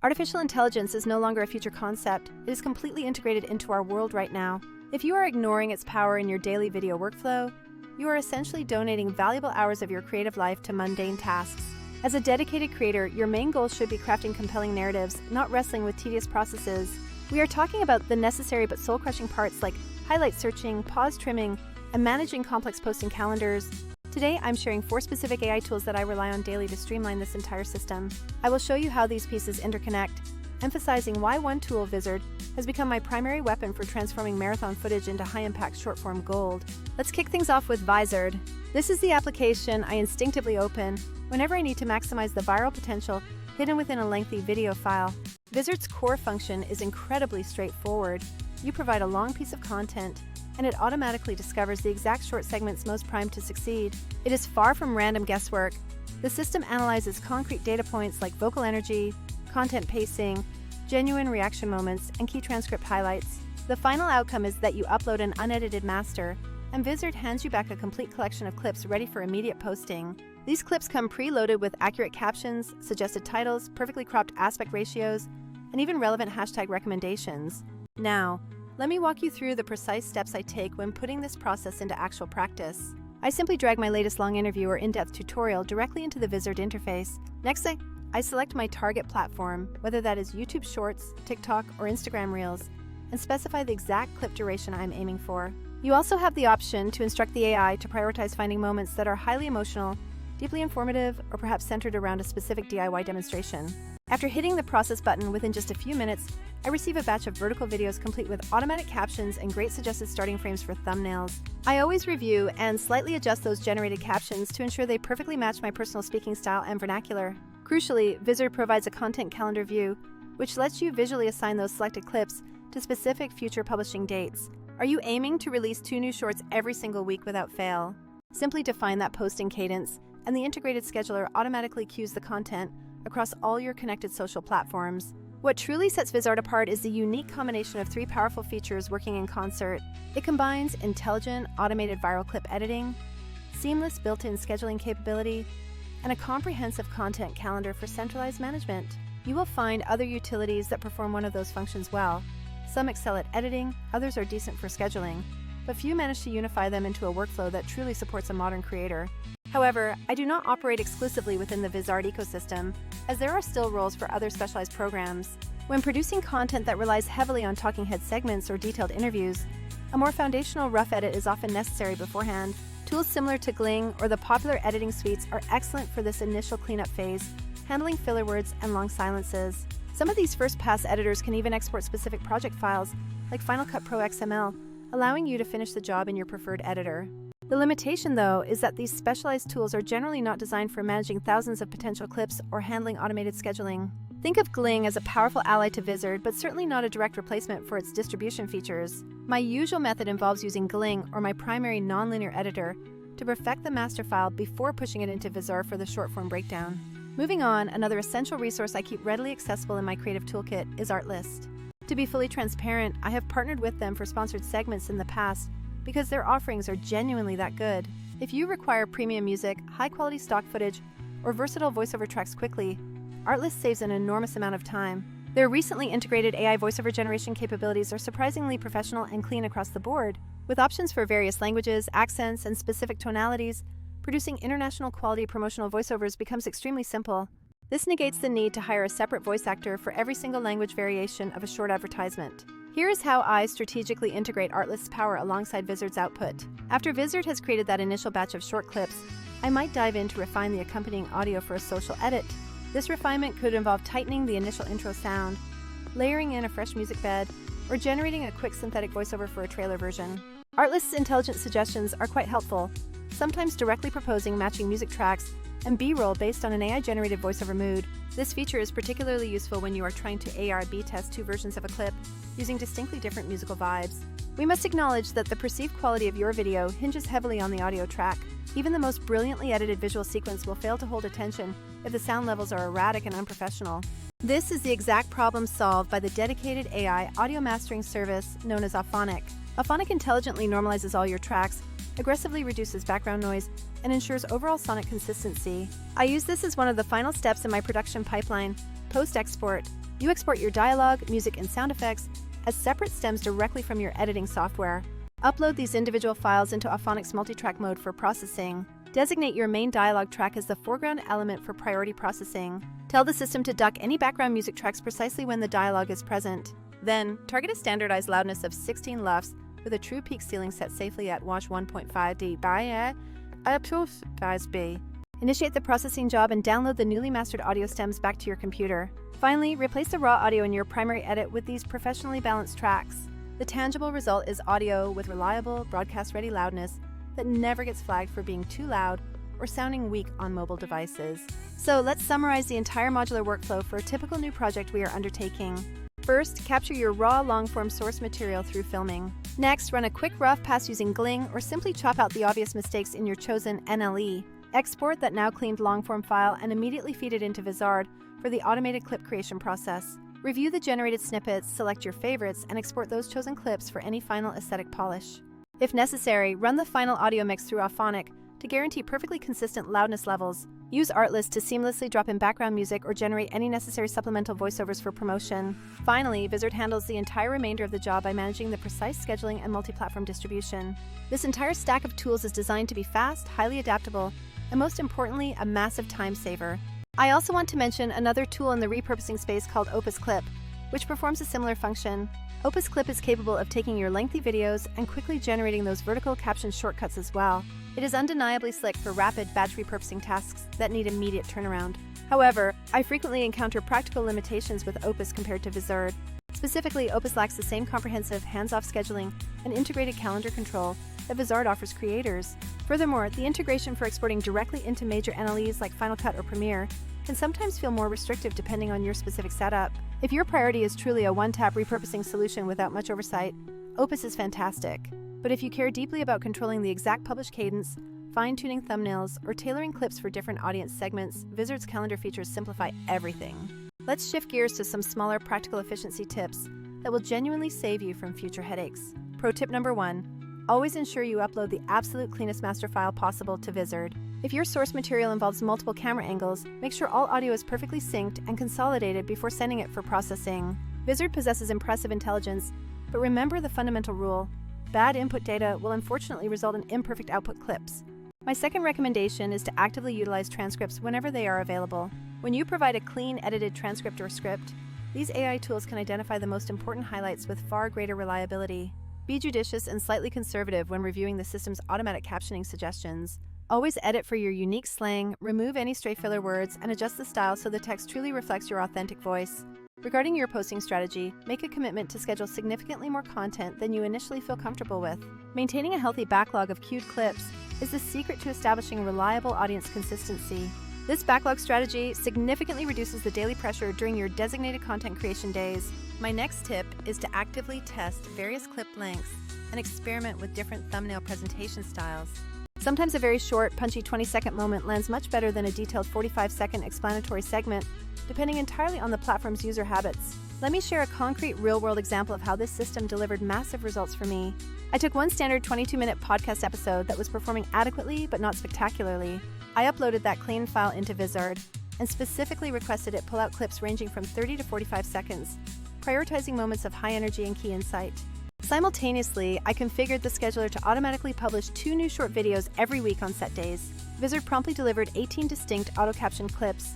Artificial intelligence is no longer a future concept. It is completely integrated into our world right now. If you are ignoring its power in your daily video workflow, you are essentially donating valuable hours of your creative life to mundane tasks. As a dedicated creator, your main goal should be crafting compelling narratives, not wrestling with tedious processes. We are talking about the necessary but soul-crushing parts like highlight searching, pause trimming, and managing complex posting calendars. Today, I'm sharing 4 specific AI tools that I rely on daily to streamline this entire system. I will show you how these pieces interconnect, emphasizing why one tool, Vizard, has become my primary weapon for transforming marathon footage into high-impact short-form gold. Let's kick things off with Vizard. This is the application I instinctively open whenever I need to maximize the viral potential hidden within a lengthy video file. Vizard's core function is incredibly straightforward. You provide a long piece of content, and it automatically discovers the exact short segments most primed to succeed. It is far from random guesswork. The system analyzes concrete data points like vocal energy, content pacing, genuine reaction moments, and key transcript highlights. The final outcome is that you upload an unedited master, and Vizard hands you back a complete collection of clips ready for immediate posting. These clips come preloaded with accurate captions, suggested titles, perfectly cropped aspect ratios, and even relevant hashtag recommendations. Now, let me walk you through the precise steps I take when putting this process into actual practice. I simply drag my latest long interview or in-depth tutorial directly into the Vizard interface. Next, I select my target platform, whether that is YouTube Shorts, TikTok, or Instagram Reels, and specify the exact clip duration I'm aiming for. You also have the option to instruct the AI to prioritize finding moments that are highly emotional, deeply informative, or perhaps centered around a specific DIY demonstration. After hitting the process button within just a few minutes, I receive a batch of vertical videos complete with automatic captions and great suggested starting frames for thumbnails. I always review and slightly adjust those generated captions to ensure they perfectly match my personal speaking style and vernacular. Crucially, Vizard provides a content calendar view, which lets you visually assign those selected clips to specific future publishing dates. Are you aiming to release 2 new shorts every single week without fail? Simply define that posting cadence, and the integrated scheduler automatically queues the content across all your connected social platforms. What truly sets Vizard apart is the unique combination of 3 powerful features working in concert. It combines intelligent, automated viral clip editing, seamless built-in scheduling capability, and a comprehensive content calendar for centralized management. You will find other utilities that perform one of those functions well. Some excel at editing, others are decent for scheduling, but few manage to unify them into a workflow that truly supports a modern creator. However, I do not operate exclusively within the Vizard ecosystem, as there are still roles for other specialized programs. When producing content that relies heavily on talking head segments or detailed interviews, a more foundational rough edit is often necessary beforehand. Tools similar to Gling or the popular editing suites are excellent for this initial cleanup phase, handling filler words and long silences. Some of these first-pass editors can even export specific project files, like Final Cut Pro XML, allowing you to finish the job in your preferred editor. The limitation, though, is that these specialized tools are generally not designed for managing thousands of potential clips or handling automated scheduling. Think of Gling as a powerful ally to Vizard, but certainly not a direct replacement for its distribution features. My usual method involves using Gling or my primary nonlinear editor to perfect the master file before pushing it into Vizard for the short-form breakdown. Moving on, another essential resource I keep readily accessible in my creative toolkit is Artlist. To be fully transparent, I have partnered with them for sponsored segments in the past, because their offerings are genuinely that good. If you require premium music, high-quality stock footage, or versatile voiceover tracks quickly, Artlist saves an enormous amount of time. Their recently integrated AI voiceover generation capabilities are surprisingly professional and clean across the board. With options for various languages, accents, and specific tonalities, producing international quality promotional voiceovers becomes extremely simple. This negates the need to hire a separate voice actor for every single language variation of a short advertisement. Here is how I strategically integrate Artlist's power alongside Vizard's output. After Vizard has created that initial batch of short clips, I might dive in to refine the accompanying audio for a social edit. This refinement could involve tightening the initial intro sound, layering in a fresh music bed, or generating a quick synthetic voiceover for a trailer version. Artlist's intelligent suggestions are quite helpful, sometimes directly proposing matching music tracks and B-roll based on an AI-generated voiceover mood. This feature is particularly useful when you are trying to A/R/B test 2 versions of a clip using distinctly different musical vibes. We must acknowledge that the perceived quality of your video hinges heavily on the audio track. Even the most brilliantly edited visual sequence will fail to hold attention if the sound levels are erratic and unprofessional. This is the exact problem solved by the dedicated AI audio mastering service known as Auphonic. Auphonic intelligently normalizes all your tracks, aggressively reduces background noise, and ensures overall sonic consistency. I use this as one of the final steps in my production pipeline, post-export, You export your dialogue, music, and sound effects as separate stems directly from your editing software. Upload these individual files into Auphonic's multitrack mode for processing. Designate your main dialogue track as the foreground element for priority processing. Tell the system to duck any background music tracks precisely when the dialogue is present. Then, target a standardized loudness of 16 LUFS with a true peak ceiling set safely at wash 1.5 dB. Initiate the processing job and download the newly mastered audio stems back to your computer. Finally, replace the raw audio in your primary edit with these professionally balanced tracks. The tangible result is audio with reliable, broadcast-ready loudness that never gets flagged for being too loud or sounding weak on mobile devices. So let's summarize the entire modular workflow for a typical new project we are undertaking. First, capture your raw long-form source material through filming. Next, run a quick rough pass using Gling or simply chop out the obvious mistakes in your chosen NLE. Export that now cleaned long-form file and immediately feed it into Vizard for the automated clip creation process. Review the generated snippets, select your favorites, and export those chosen clips for any final aesthetic polish. If necessary, run the final audio mix through Auphonic to guarantee perfectly consistent loudness levels. Use Artlist to seamlessly drop in background music or generate any necessary supplemental voiceovers for promotion. Finally, Vizard handles the entire remainder of the job by managing the precise scheduling and multi-platform distribution. This entire stack of tools is designed to be fast, highly adaptable, and most importantly, a massive time saver. I also want to mention another tool in the repurposing space called Opus Clip, which performs a similar function. Opus Clip is capable of taking your lengthy videos and quickly generating those vertical caption shortcuts as well. It is undeniably slick for rapid batch repurposing tasks that need immediate turnaround. However, I frequently encounter practical limitations with Opus compared to Vizard. Specifically, Opus lacks the same comprehensive hands-off scheduling and integrated calendar control that Vizard offers creators. Furthermore, the integration for exporting directly into major NLEs like Final Cut or Premiere can sometimes feel more restrictive depending on your specific setup. If your priority is truly a one-tap repurposing solution without much oversight, Opus is fantastic. But if you care deeply about controlling the exact publish cadence, fine-tuning thumbnails, or tailoring clips for different audience segments, Vizard's calendar features simplify everything. Let's shift gears to some smaller practical efficiency tips that will genuinely save you from future headaches. Pro tip number 1, always ensure you upload the absolute cleanest master file possible to Vizard. If your source material involves multiple camera angles, make sure all audio is perfectly synced and consolidated before sending it for processing. Vizard possesses impressive intelligence, but remember the fundamental rule: bad input data will unfortunately result in imperfect output clips. My second recommendation is to actively utilize transcripts whenever they are available. When you provide a clean, edited transcript or script, these AI tools can identify the most important highlights with far greater reliability. Be judicious and slightly conservative when reviewing the system's automatic captioning suggestions. Always edit for your unique slang, remove any stray filler words, and adjust the style so the text truly reflects your authentic voice. Regarding your posting strategy, make a commitment to schedule significantly more content than you initially feel comfortable with. Maintaining a healthy backlog of queued clips is the secret to establishing reliable audience consistency. This backlog strategy significantly reduces the daily pressure during your designated content creation days. My next tip is to actively test various clip lengths and experiment with different thumbnail presentation styles. Sometimes a very short, punchy 20-second moment lands much better than a detailed 45-second explanatory segment, depending entirely on the platform's user habits. Let me share a concrete real-world example of how this system delivered massive results for me. I took one standard 22-minute podcast episode that was performing adequately but not spectacularly. I uploaded that clean file into Vizard and specifically requested it pull out clips ranging from 30 to 45 seconds, prioritizing moments of high energy and key insight. Simultaneously, I configured the scheduler to automatically publish 2 new short videos every week on set days. Vizard promptly delivered 18 distinct auto-captioned clips,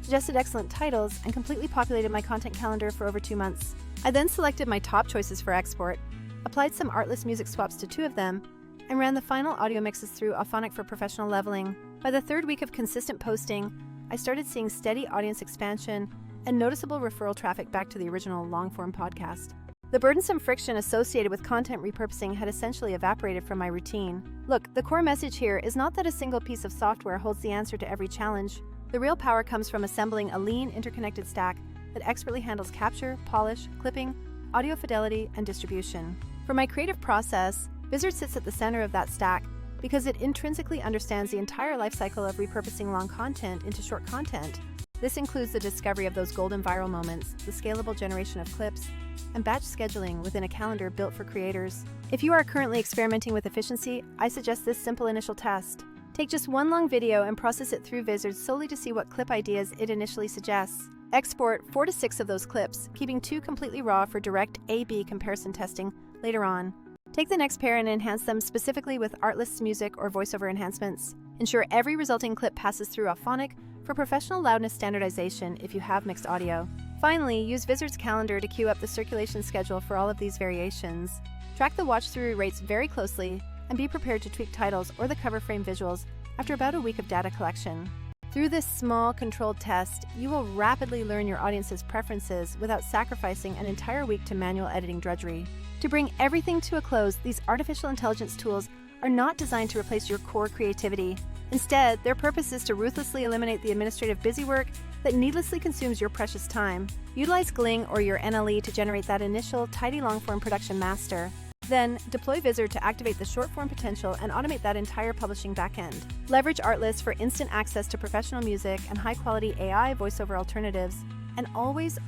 suggested excellent titles, and completely populated my content calendar for over 2 months. I then selected my top choices for export, applied some Artlist music swaps to 2 of them, and ran the final audio mixes through Auphonic for professional leveling. By the 3rd week of consistent posting, I started seeing steady audience expansion and noticeable referral traffic back to the original long-form podcast. The burdensome friction associated with content repurposing had essentially evaporated from my routine. Look, the core message here is not that a single piece of software holds the answer to every challenge. The real power comes from assembling a lean, interconnected stack that expertly handles capture, polish, clipping, audio fidelity, and distribution. For my creative process, Vizard sits at the center of that stack because it intrinsically understands the entire lifecycle of repurposing long content into short content. This includes the discovery of those golden viral moments, the scalable generation of clips, and batch scheduling within a calendar built for creators. If you are currently experimenting with efficiency, I suggest this simple initial test. Take just one long video and process it through Vizard solely to see what clip ideas it initially suggests. Export 4 to 6 of those clips, keeping 2 completely raw for direct A/B comparison testing later on. Take the next pair and enhance them specifically with Artlist music or voiceover enhancements. Ensure every resulting clip passes through Auphonic for professional loudness standardization if you have mixed audio. Finally, use Vizard's calendar to queue up the circulation schedule for all of these variations. Track the watch-through rates very closely and be prepared to tweak titles or the cover frame visuals after about a week of data collection. Through this small, controlled test, you will rapidly learn your audience's preferences without sacrificing an entire week to manual editing drudgery. To bring everything to a close, these artificial intelligence tools are not designed to replace your core creativity. Instead, their purpose is to ruthlessly eliminate the administrative busywork that needlessly consumes your precious time. Utilize Gling or your NLE to generate that initial, tidy long-form production master. Then, deploy Vizard to activate the short-form potential and automate that entire publishing backend. Leverage Artlist for instant access to professional music and high-quality AI voiceover alternatives. And always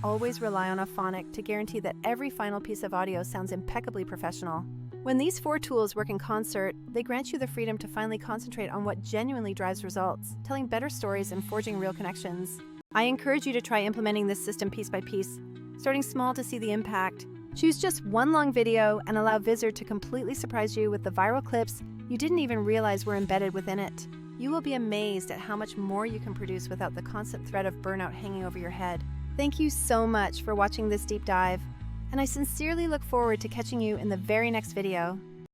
rely on Auphonic to guarantee that every final piece of audio sounds impeccably professional. When these 4 tools work in concert, they grant you the freedom to finally concentrate on what genuinely drives results, telling better stories and forging real connections. I encourage you to try implementing this system piece by piece, starting small to see the impact. Choose just one long video and allow Vizard to completely surprise you with the viral clips you didn't even realize were embedded within it. You will be amazed at how much more you can produce without the constant threat of burnout hanging over your head. Thank you so much for watching this deep dive, and I sincerely look forward to catching you in the very next video.